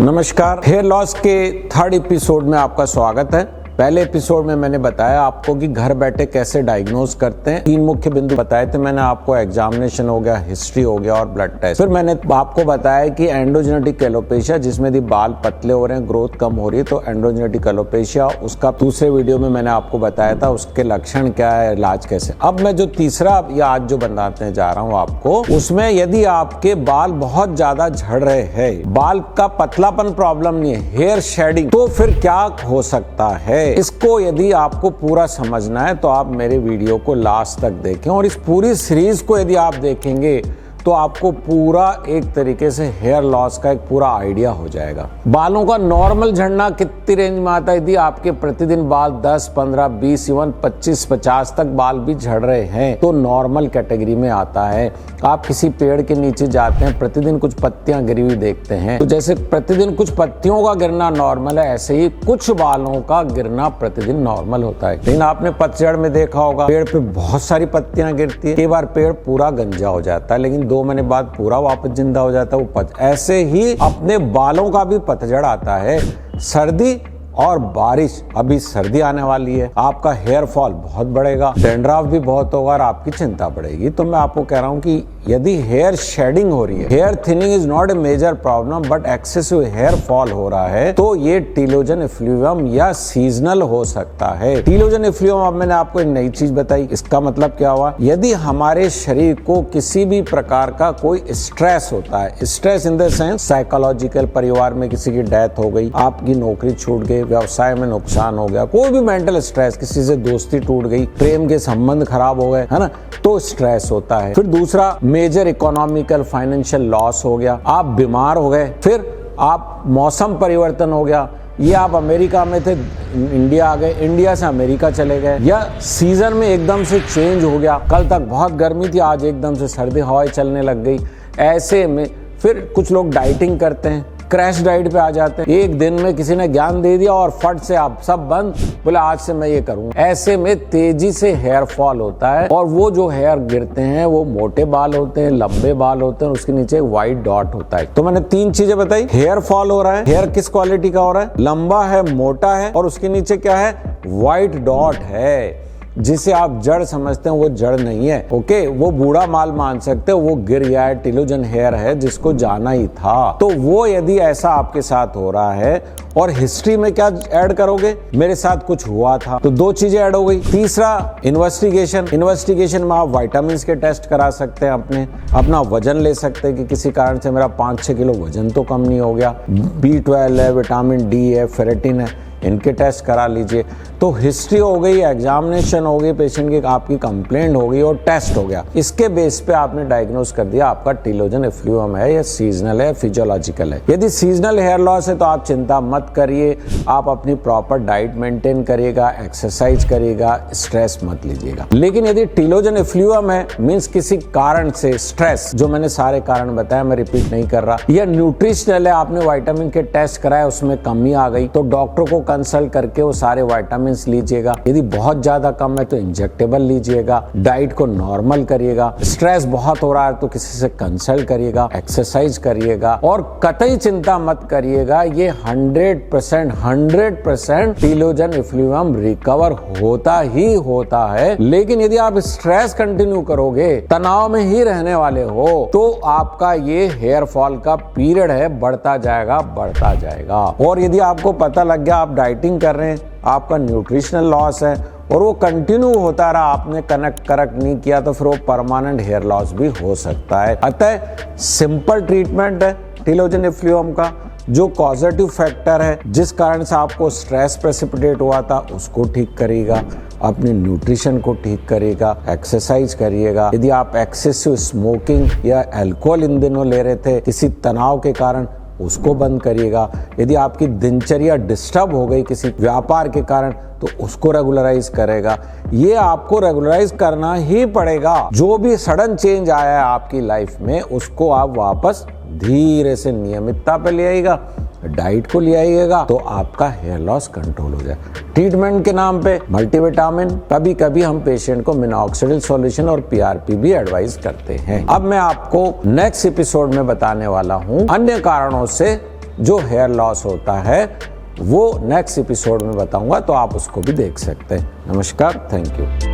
नमस्कार, hair loss के third episode में आपका स्वागत है। पहले एपिसोड में मैंने बताया आपको कि घर बैठे कैसे डायग्नोज करते हैं। 3 मुख्य बिंदु बताए थे मैंने आपको। एग्जामिनेशन हो गया, हिस्ट्री हो गया और ब्लड टेस्ट। फिर मैंने आपको बताया कि एंडोजेनेटिक एलोपेशिया, जिसमें यदि बाल पतले हो रहे हैं, ग्रोथ कम हो रही है, तो एंडोजेनेटिक एलोपेशिया, उसका दूसरे वीडियो में मैंने आपको बताया था उसके लक्षण क्या है, इलाज कैसे। अब मैं जो तीसरा या आज जो बताने जा रहा हूँ आपको, उसमें यदि आपके बाल बहुत ज्यादा झड़ रहे हैं, बाल का पतलापन प्रॉब्लम नहीं है, हेयर शेडिंग, तो फिर क्या हो सकता है। इसको यदि आपको पूरा समझना है तो आप मेरे वीडियो को लास्ट तक देखें, और इस पूरी सीरीज को यदि आप देखेंगे तो आपको पूरा एक तरीके से हेयर लॉस का एक पूरा आइडिया हो जाएगा। बालों का नॉर्मल झड़ना कितनी रेंज में आता है? यदि आपके प्रतिदिन बाल 10, 15, 20, इवन 25, 50 तक बाल भी झड़ रहे हैं तो नॉर्मल कैटेगरी में आता है। आप किसी पेड़ के नीचे जाते हैं, प्रतिदिन कुछ पत्तियां गिरी हुई देखते हैं, तो जैसे प्रतिदिन कुछ पत्तियों का गिरना नॉर्मल है, ऐसे ही कुछ बालों का गिरना प्रतिदिन नॉर्मल होता है। लेकिन आपने पतझड़ में देखा होगा, पेड़ पे बहुत सारी पत्तियां गिरती है, कई बार पेड़ पूरा गंजा हो जाता है, लेकिन 2 महीने बाद पूरा वापस जिंदा हो जाता है। ऐसे ही अपने बालों का भी पतझड़ आता है। सर्दी और बारिश, अभी सर्दी आने वाली है, आपका हेयर फॉल बहुत बढ़ेगा, डैंड्रफ भी बहुत होगा और आपकी चिंता बढ़ेगी। तो मैं आपको कह रहा हूं कि यदि हेयर शेडिंग हो रही है, hair thinning is not a major problem but excessive hair fall हो रहा है, तो ये टीलोजन इफ्लुवियम या सीजनल हो सकता है। टीलोजन इफ्लुवियम, अब मैंने आपको एक नई चीज बताई, इसका मतलब क्या हुआ? यदि हमारे शरीर को किसी भी प्रकार का कोई स्ट्रेस होता है, stress in the sense psychological, परिवार में किसी की डेथ हो गई, आपकी नौकरी छूट गई, व्यवसाय में नुकसान हो गया, कोई भी मेंटल स्ट्रेस, किसी से दोस्ती टूट गई, प्रेम के संबंध खराब हो गए, है ना, तो स्ट्रेस होता है। फिर दूसरा मेजर इकोनॉमिकल फाइनेंशियल लॉस हो गया, आप बीमार हो गए, फिर आप मौसम परिवर्तन हो गया, ये आप अमेरिका में थे, इंडिया आ गए, इंडिया से अमेरिका चले गए, या सीजन में एकदम से चेंज हो गया, कल तक बहुत गर्मी थी, आज एकदम से सर्दी हवाएं चलने लग गई। ऐसे में फिर कुछ लोग डाइटिंग करते हैं, क्रैश डाइट पे आ जाते हैं, एक दिन में किसी ने ज्ञान दे दिया और फट से आप सब बंद, बोले आज से मैं ये करूंगा। ऐसे में तेजी से हेयर फॉल होता है, और वो जो हेयर गिरते हैं वो मोटे बाल होते हैं, लंबे बाल होते हैं, उसके नीचे व्हाइट डॉट होता है। तो मैंने 3 चीजें बताई। हेयर फॉल हो रहा है, हेयर किस क्वालिटी का हो रहा है? लंबा है, मोटा है, और उसके नीचे क्या है? व्हाइट डॉट है। जिसे आप जड़ समझते हैं वो जड़ नहीं है, ओके, वो बूढ़ा माल मान सकते हो, वो गिर गया है, टीलोजन हेयर है जिसको जाना ही था। तो वो यदि ऐसा आपके साथ हो रहा है, और हिस्ट्री में क्या ऐड करोगे? मेरे साथ कुछ हुआ था, तो 2 चीजें ऐड हो गई। तीसरा इन्वेस्टिगेशन में आप विटामिन के टेस्ट करा सकते हैं, अपना वजन ले सकते हैं कि किसी कारण से मेरा 5-6 किलो वजन तो कम नहीं हो गया, B12 है, विटामिन D है, फेरेटिन है, इनके टेस्ट करा लीजिए। तो हिस्ट्री हो गई, एग्जामिनेशन हो गई, पेशेंट की आपकी कंप्लेंट हो गई और टेस्ट हो गया। इसके बेस पे आपने डायग्नोज कर दिया आपका टीलोजन इफ्लुवियम है, या सीजनल है, फिजियोलॉजिकल है। यदि सीजनल हेयर लॉस है तो आप चिंता मत करिए, आप अपनी प्रॉपर डाइट मेंटेन करिएगा, एक्सरसाइज करिएगा, स्ट्रेस मत लीजिएगा। लेकिन यदि टीलोजन इफ्लुवियम है, मीन्स किसी कारण से स्ट्रेस, जो मैंने सारे कारण बताया, मैं रिपीट नहीं कर रहा, या न्यूट्रिशनल है, आपने विटामिन के टेस्ट कराया, उसमें कमी आ गई, तो डॉक्टर को कंसल्ट करके वो सारे विटामिन लीजिएगा। यदि बहुत ज्यादा कम है तो इंजेक्टेबल लीजिएगा, डाइट को नॉर्मल करिएगा, स्ट्रेस बहुत हो रहा है तो किसी से कंसल्ट करिएगा, एक्सरसाइज करिएगा, और कतई चिंता मत करिएगा, ये 100% टीलोजन इफ्लुवियम रिकवर होता ही होता है। लेकिन यदि आप स्ट्रेस कंटिन्यू करोगे, तनाव में ही रहने वाले हो, तो आपका ये हेयर फॉल का पीरियड है बढ़ता जाएगा। और यदि आपको पता लग गया आप डाइटिंग कर रहे हैं, आपका न्यूट्रिशनल लॉस है और वो कंटिन्यू होता रहा, आपने करेक्ट नहीं किया, तो फिर वो परमानेंट हेयर लॉस भी हो सकता है। अतः सिंपल ट्रीटमेंट है टीलोजन इफ्लुवियम का। जो कॉजेटिव फैक्टर है जिस कारण से आपको स्ट्रेस प्रेसिपिटेट हुआ था, उसको ठीक करिएगा, अपने न्यूट्रिशन को ठीक करिएगा, एक्सरसाइज करिएगा। यदि आप एक्सेसिव स्मोकिंग या अल्कोहल इन दिनों ले रहे थे किसी तनाव के कारण, उसको बंद करिएगा। यदि आपकी दिनचर्या डिस्टर्ब हो गई किसी व्यापार के कारण, तो उसको रेगुलराइज करेगा। ये आपको रेगुलराइज करना ही पड़ेगा। जो भी सडन चेंज आया है आपकी लाइफ में, उसको आप वापस धीरे से नियमितता पे ले आइएगा, डाइट को ले आइएगा, तो आपका हेयर लॉस कंट्रोल हो जाए। ट्रीटमेंट के नाम पे मल्टीविटामिन, कभी कभी हम पेशेंट को मिनॉक्सिडिल सॉल्यूशन और PRP भी एडवाइस करते हैं। अब मैं आपको नेक्स्ट एपिसोड में बताने वाला हूं अन्य कारणों से जो हेयर लॉस होता है वो नेक्स्ट एपिसोड में बताऊंगा, तो आप उसको भी देख सकते हैं। नमस्कार, थैंक यू।